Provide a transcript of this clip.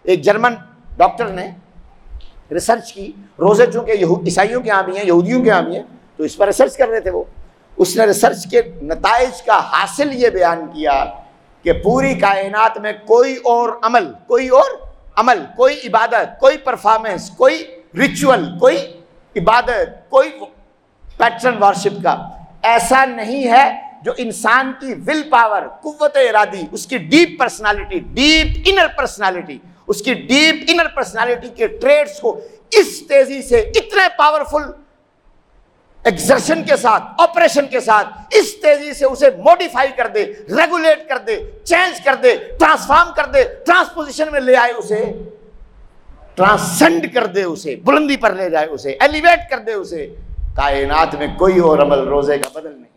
एक German doctor ने research की, रोजे चूंकि ईसाइयों के यहाँ भी हैं, यहूदियों के यहाँ भी हैं, तो इस पर रिसर्च कर रहे थे वो। उसने रिसर्च के नताइज का हासिल ये बयान किया कि पूरी कायनात में कोई और अमल, कोई इबादत, कोई परफॉर्मेंस, कोई रिचुअल, कोई इबादत, कोई पैटर्न वर्शिप का ऐसा नहीं है जो इंसान की विल पावर, कुव्वत इरादी, उसकी deep personality, deep inner personality, उसकी डीप इनर पर्सनालिटी के ट्रेड्स को इस तेजी से, इतने पावरफुल एक्सर्शन के साथ, ऑपरेशन के साथ इस तेजी से उसे मॉडिफाई कर दे, रेगुलेट कर दे, चेंज कर दे, ट्रांसफॉर्म कर दे, ट्रांसपोजिशन में ले आए, उसे ट्रांसेंड कर दे, उसे बुलंदी पर ले जाए, उसे एलिवेट कर दे, उसे कायनात में कोई और अमल रोजे का बदल नहीं।